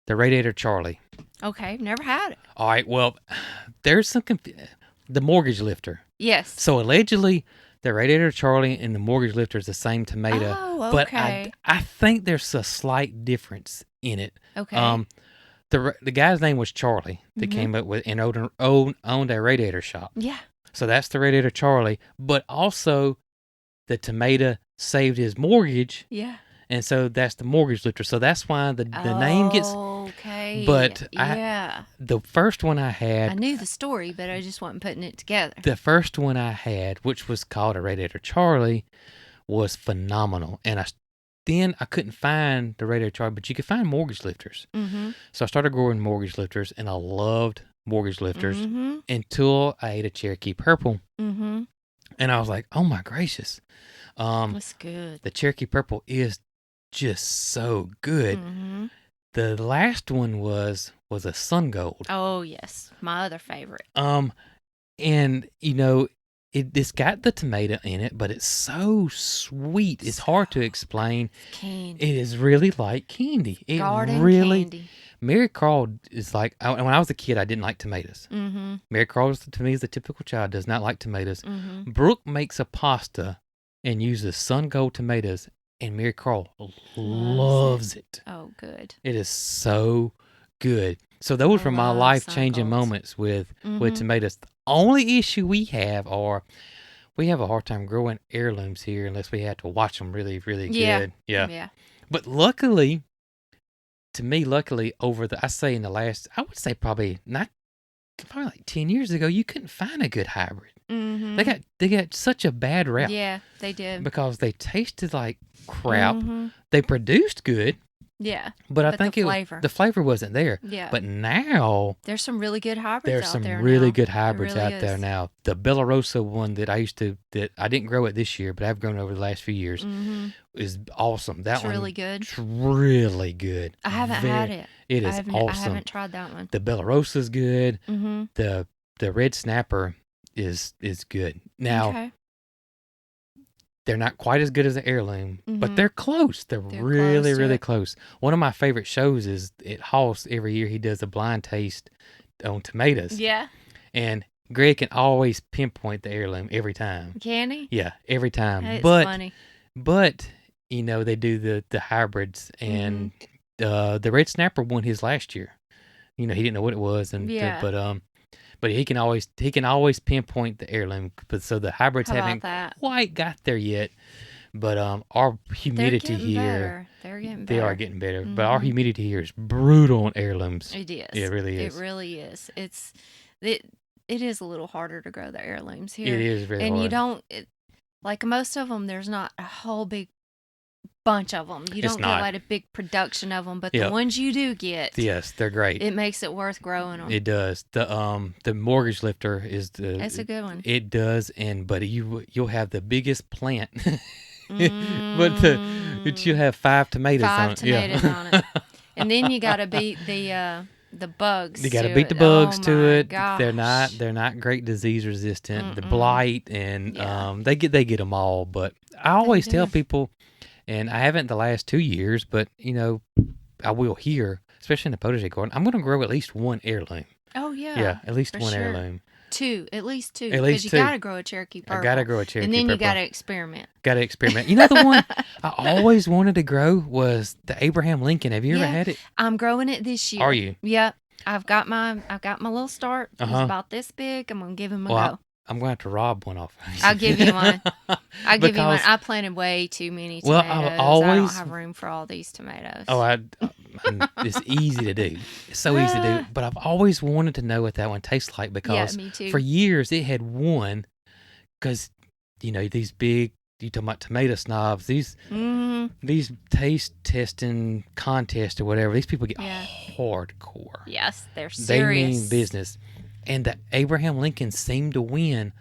the Radiator Charlie. Okay, never had it. All right, well, there's some the mortgage lifter. Yes. So allegedly, the Radiator Charlie and the mortgage lifter is the same tomato. Oh, okay. But I think there's a slight difference in it. Okay. The guy's name was Charlie that came up with and owned a radiator shop. Yeah. So that's the Radiator Charlie. But also, the tomato saved his mortgage. Yeah. And so that's the mortgage lifter. So that's why the name gets. Okay. But the first one I I had. knew the story, but I just wasn't putting it together. The first one I had, which was called a Radiator Charlie, was phenomenal. And then I couldn't find the Radiator Charlie, but you could find mortgage lifters. Mm-hmm. So I started growing mortgage lifters, and I loved mortgage lifters until I ate a Cherokee Purple. Mm-hmm. And I was like, oh my gracious. That's good. The Cherokee Purple is just so good. Mm-hmm. The last one was a Sun Gold. Oh, yes. My other favorite. And, it's got the tomato in it, but it's so sweet. It's hard to explain. Candy. It is really like candy. It Garden really, candy. Marycarl is like, when I was a kid, I didn't like tomatoes. Mm-hmm. Marycarl, to me, is the typical child, does not like tomatoes. Mm-hmm. Brooke makes a pasta and uses Sun Gold tomatoes, and Marycarl loves it. Oh, good. It is so good. So those were my life-changing moments with tomatoes. The only issue we have we have a hard time growing heirlooms here unless we have to watch them really, really good. Yeah. But luckily, over in the last, I would say probably like 10 years ago, you couldn't find a good hybrid. Mm-hmm. They got such a bad rap. Yeah, they did. Because they tasted like crap. Mm-hmm. They produced good. Yeah. But I think the flavor wasn't there. Yeah. But now there's some really good hybrids there's out some there really now. good hybrids really out there is. now. The Bellarosa one that I didn't grow it this year, but I've grown over the last few years is awesome. That it's one really good. It's really good. I haven't had it. It is awesome. I haven't tried that one. The Bellarosa's good. Mm-hmm. The Red Snapper is good. Now they're not quite as good as the heirloom, but they're close. They're really, really close. One of my favorite shows is at Hoss every year. He does a blind taste on tomatoes. Yeah. And Greg can always pinpoint the heirloom every time. Can he? Yeah, every time. It's funny. But they do the hybrids, and the Red Snapper won his last year. He didn't know what it was, but he can always pinpoint the heirloom. But so the hybrids haven't quite got there yet. But our humidity here, they're getting better. They are getting better. But our humidity here is brutal on heirlooms. It is. It really is. It really is. It is a little harder to grow the heirlooms here. It is very hard. And you don't like most of them. There's not a whole big bunch of them. You don't get like a big production of them, but the ones you do get, yes, they're great. It makes it worth growing them. It does. The mortgage lifter is that's a good one. It does, but you'll have the biggest plant, but you'll have 5 tomatoes on it. On it, and then you got to beat the bugs. You got to beat the bugs to it. Gosh. They're not great disease resistant. The blight and they get them all. But I always tell people. And I haven't the last 2 years, but, I will here, especially in the potager garden, I'm going to grow at least one heirloom. Oh, yeah. Yeah, at least one heirloom. At least two. At least 2. Because you got to grow a Cherokee Purple. I got to grow a Cherokee Purple. And then Purple. you got to experiment. The one I always wanted to grow was the Abraham Lincoln. Have you ever had it? I'm growing it this year. Are you? Yep. I've got my little start. It's about this big. I'm going to give him a go. I'm going to have to rob one off. I'll give you one. Give you one. I planted way too many tomatoes. I don't have room for all these tomatoes. It's easy to do. It's so easy to do. But I've always wanted to know what that one tastes like because me too. For years it had won because, these big you talking about tomato snobs, these taste testing contests or whatever, these people get hardcore. Yes, they're serious. They mean business. And the Abraham Lincoln seemed to win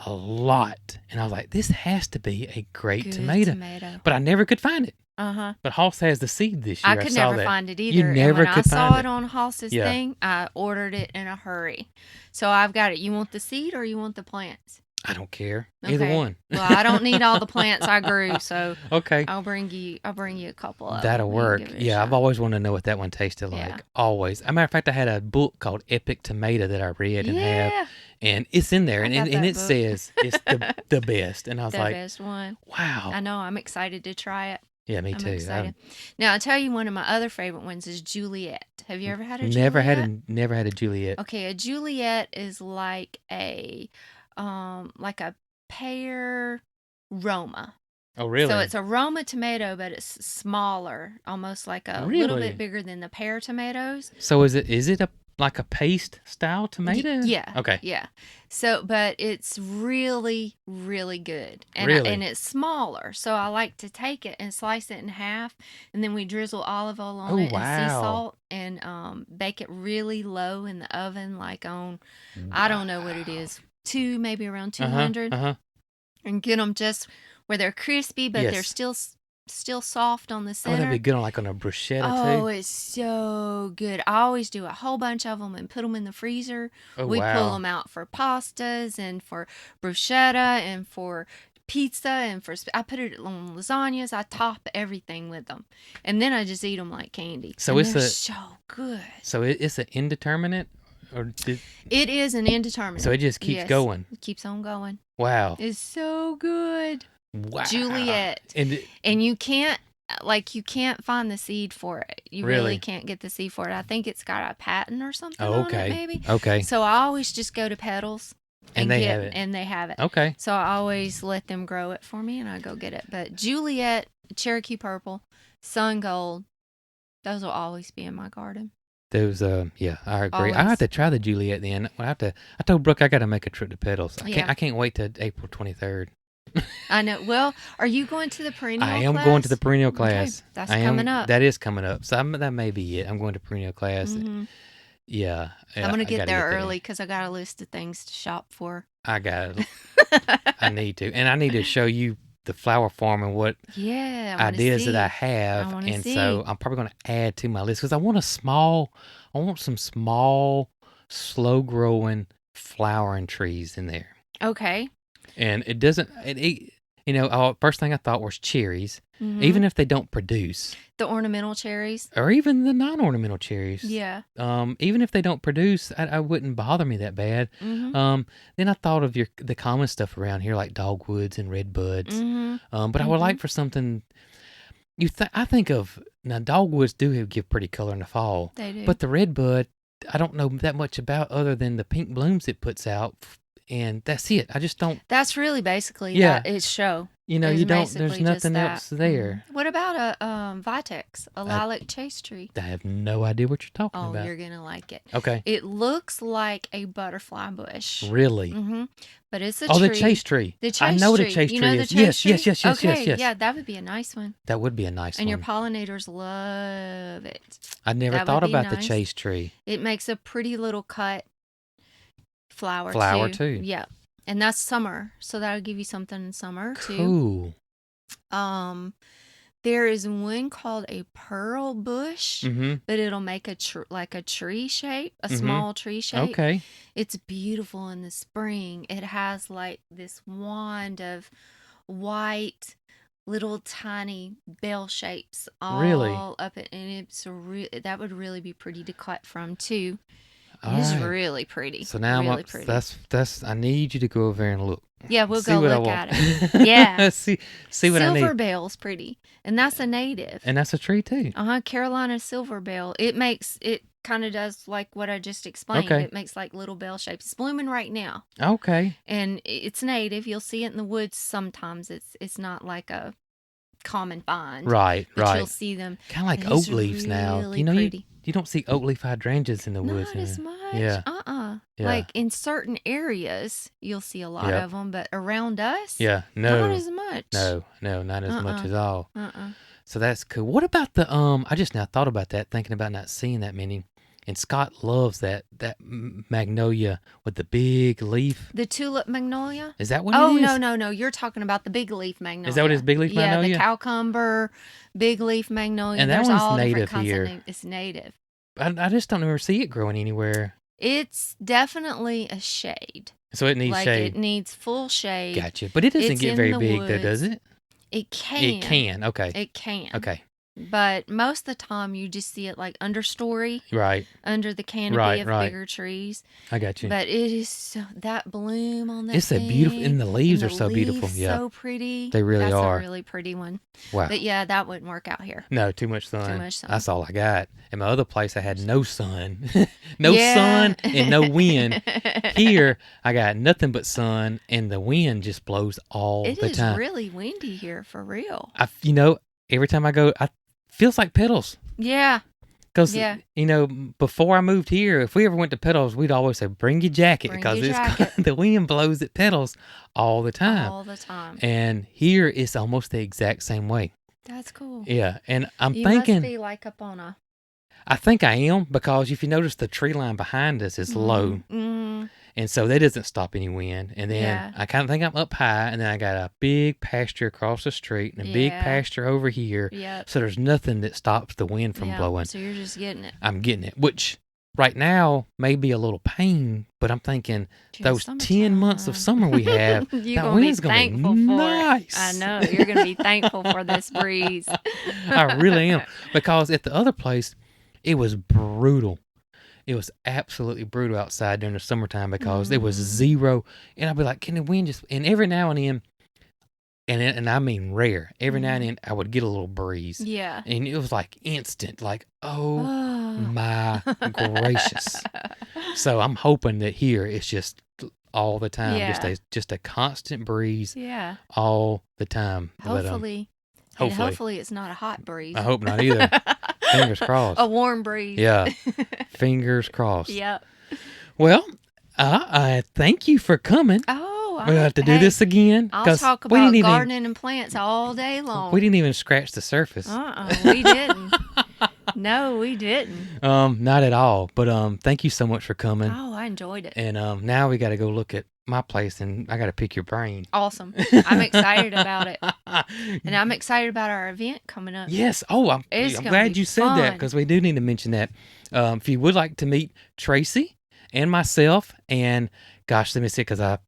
a lot. And I was like, this has to be a great tomato. But I never could find it. But Hoss has the seed this year. I could never find it either. You never and when could I saw find it on Hoss's thing, I ordered it in a hurry. So I've got it. You want the seed or you want the plants? I don't care. Either one. Well, I don't need all the plants I grew, so okay. I'll bring you a couple of That'll them. work. Yeah, I've always wanted to know what that one tasted like. Yeah. Always. As a matter of fact, I had a book called Epic Tomato that I read and have. And it's in there, and it says it's the best. And I was like, the best one. Wow. I know. I'm excited to try it. Yeah, me too. Excited. Now, I'll tell you one of my other favorite ones is Juliet. Have you ever had a Juliet? Never had a Juliet. Okay, a Juliet is like a pear Roma. Oh, really? So it's a Roma tomato, but it's smaller, almost like a little bit bigger than the pear tomatoes. So is it like a paste style tomato? Yeah. Okay. Yeah. So, but it's really, really good. And and it's smaller. So I like to take it and slice it in half, and then we drizzle olive oil on it and sea salt and bake it really low in the oven, like on, I don't know what it is, maybe around 200. And get them just where they're crispy, but they're still soft on the center. Oh, that'd be good on a bruschetta too. Oh, it's so good. I always do a whole bunch of them and put them in the freezer. Oh, we pull them out for pastas and for bruschetta and for pizza and I put it on lasagnas. I top everything with them, and then I just eat them like candy. So they're so good. So it's an indeterminate, it is an indeterminate. So it just keeps going. It keeps on going. Wow, it's so good. Wow, Juliet, and you can't find the seed for it. You really can't get the seed for it. I think it's got a patent or something on it, maybe. Okay. So I always just go to Petals. And they have it. Okay. So I always let them grow it for me, and I go get it. But Juliet, Cherokee Purple, Sun Gold, those will always be in my garden. Those, I agree. Always. I have to try the Juliet then. I told Brooke I got to make a trip to Petals. I can't wait till April 23rd. I know. Well, are you going to the perennial class? I am going to the perennial class. Okay. That's coming up. That is coming up. So that may be it. I'm going to perennial class. Mm-hmm. Yeah. I'm going to get there early because I got a list of things to shop for. I got it. I need to. And I need to show you the flower farm and what ideas that I have. So I'm probably going to add to my list because I want some small, slow growing flowering trees in there. Okay. And it doesn't, first thing I thought was cherries, even if they don't produce. The ornamental cherries. Or even the non-ornamental cherries. Yeah. Even if they don't produce, I wouldn't bother me that bad. Mm-hmm. Then I thought of the common stuff around here like dogwoods and redbuds. Mm-hmm. But I would like for something, I think of, now dogwoods do give pretty color in the fall. They do. But the redbud, I don't know that much about other than the pink blooms it puts out. And that's it. I just don't. That's really basically that its show. There's nothing else there. What about a vitex, a lilac chase tree? I have no idea what you're talking about. Oh, you're going to like it. Okay. It looks like a butterfly bush. Really? Mm-hmm. But it's a tree. tree. The chase tree. I know the chase tree is. Yes. Okay, yeah, that would be a nice one. That would be a nice one. And your pollinators love it. I never thought about the chase tree. It makes a pretty little cut flower too. Yeah. And that's summer, so that'll give you something in summer too. Cool. There is one called a pearl bush, but it'll make a tree shape, a small tree shape. Okay. It's beautiful in the spring. It has like this wand of white little tiny bell shapes all up it, and that would really be pretty to cut from too. It's really pretty. So now really pretty. That's I need you to go over there and look. Yeah, we'll go look at it. Yeah. see what I need. Silver bell's pretty. And that's a native. And that's a tree too. Carolina silver bell. It kind of does like what I just explained. Okay. It makes like little bell shapes. It's blooming right now. Okay. And it's native. You'll see it in the woods sometimes. It's not like a common find. Right. You'll see them. Kind of like oak leaves now. Pretty. You don't see oak leaf hydrangeas in the woods. Not as much. Yeah. Yeah. Yeah. Like in certain areas, you'll see a lot Yep. of them, but around us, Yeah, no. not as much. No, not as much at all. Uh-uh. So that's cool. What about the I just now thought about that, thinking about not seeing that many. And Scott loves that magnolia with the big leaf. The tulip magnolia? Is that what Oh, it is? no. You're talking about the big leaf magnolia. Is that what it is, big leaf magnolia? Yeah, the cowcumber, big leaf magnolia. And that There's one's all different native kinds here. of it's native. I just don't ever see it growing anywhere. It's definitely a shade. So it needs like shade. It needs full shade. Gotcha. But it doesn't It's get in very the big, though, does woods. it? It can. It can. Okay. It can. Okay. But most of the time, you just see it like understory, Right. under the canopy Right, of right. bigger trees. I got you. But it is so, that bloom on that It's a beautiful, thing, and the leaves and are the so beautiful. leaves Yeah. so pretty. They really That's are. a really pretty one. Wow. But yeah, that wouldn't work out here. No, too much sun. Too much sun. That's all I got. In my other place, I had no sun. No Yeah. sun and no wind. Here, I got nothing but sun, and the wind just blows all It the is time. really windy here for real. Every time I go, feels like Pedals. Yeah. Because, Yeah. before I moved here, if we ever went to Pedals, we'd always say, bring your jacket, Bring because your it's jacket. the wind blows at Pedals all the time. All the time. And here, it's almost the exact same way. That's cool. Yeah, and I'm You thinking, must be like up on a I think I am, because if you notice, the tree line behind us is low. Mm, And so that doesn't stop any wind. And then Yeah. I kind of think I'm up high, and then I got a big pasture across the street and a big Yeah. pasture over here. yep. So there's nothing that stops the wind from Yeah, blowing. So you're just getting it. I'm getting it, which right now may be a little pain, but I'm thinking those 10 months of Summertime. summer we have, You're that gonna be wind's gonna be thankful for nice. it. I know. You're going to be thankful for this breeze. I really am, because at the other place, it was brutal. It was absolutely brutal outside during the summertime, because there was zero. And I'd be like, can the wind just, and every now and then, and I mean rare, every now and then I would get a little breeze. Yeah. And it was like instant, like, oh Oh. my gracious. So I'm hoping that here it's just all the time, Yeah. just a constant breeze Yeah. all the time. But, Hopefully. And hopefully. hopefully it's not a hot breeze. I hope not either. Fingers crossed. A warm breeze. Yeah. Fingers crossed. Yep. Well, I thank you for coming. Oh, We'll have to do this again. I'll 'cause talk we about didn't even- gardening and plants all day long. We didn't even scratch the surface. We didn't. No, we didn't. Not at all. But thank you so much for coming. Oh, I enjoyed it. And now we got to go look at my place, and I got to pick your brain. Awesome. I'm excited about it. And I'm excited about our event coming up. Yes. Oh, I'm It's gonna glad be you said that, fun. because we do need to mention that. If you would like to meet Tracy and myself, and gosh, let me see, because I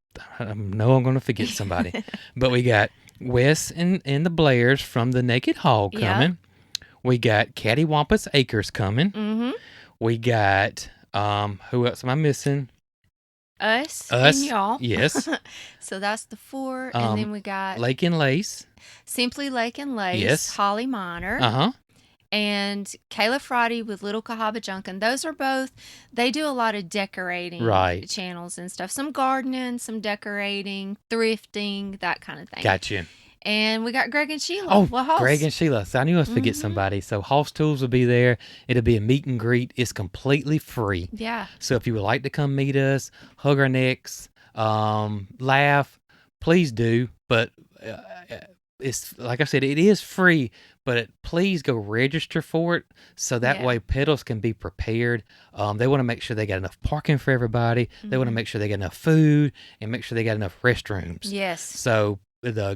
know I'm going to forget somebody. But we got Wes and the Blairs from the Naked Hog Yeah. coming. We got Cattywampus Acres coming. Mm-hmm. We got who else am I missing? Us Us. and y'all. Yes. So that's the 4. And then we got Lake and Lace. Simply Lake and Lace, Yes. Holly Minor, Uh-huh. and Kayla Friday with Little Cahaba Junkin. Those are both, they do a lot of decorating Right. channels and stuff. Some gardening, some decorating, thrifting, that kind of thing. Gotcha. And we got Greg and Sheila. Oh, Well, Hoss. Greg and Sheila. So I knew I was forget somebody. So Hoss Tools will be there. It'll be a meet and greet. It's completely free. Yeah. So if you would like to come meet us, hug our necks, laugh, please do. But it's like I said, it is free. But please go register for it, so that Yeah. way Pedals can be prepared. They want to make sure they got enough parking for everybody. They want to Mhm. make sure they got enough food, and make sure they got enough restrooms. Yes. So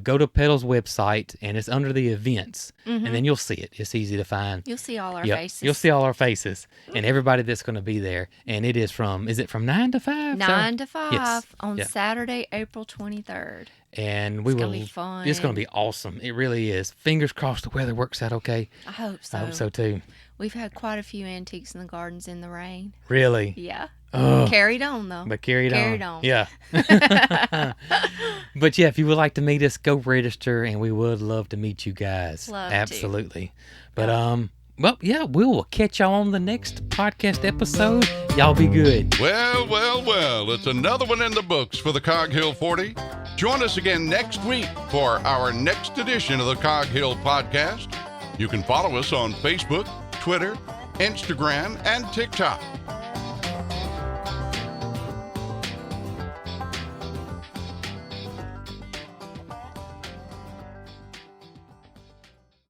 go to Pedals website, and it's under the events, Mhm. and then you'll see it. It's easy to find. You'll see all our Yep, faces. you'll see all our faces and everybody that's going to be there. And it is is it from 9 to 5? 9 to 5 Yes. on Yeah. Saturday, April 23rd. And we It's will. gonna be fun. It's going to be awesome. It really is. Fingers crossed the weather works out okay. I hope so. I hope so too. We've had quite a few antiques in the gardens in the rain. Really. Yeah. Oh, Carried on, though. but carried on. on. Yeah. But yeah, if you would like to meet us, go register, and we would love to meet you guys. Love to. Absolutely. But well, yeah, we will catch y'all on the next podcast episode. Y'all be good. Well, well, well, it's another one in the books for the Cog Hill 40. Join us again next week for our next edition of the Cog Hill Podcast. You can follow us on Facebook, Twitter, Instagram, and TikTok.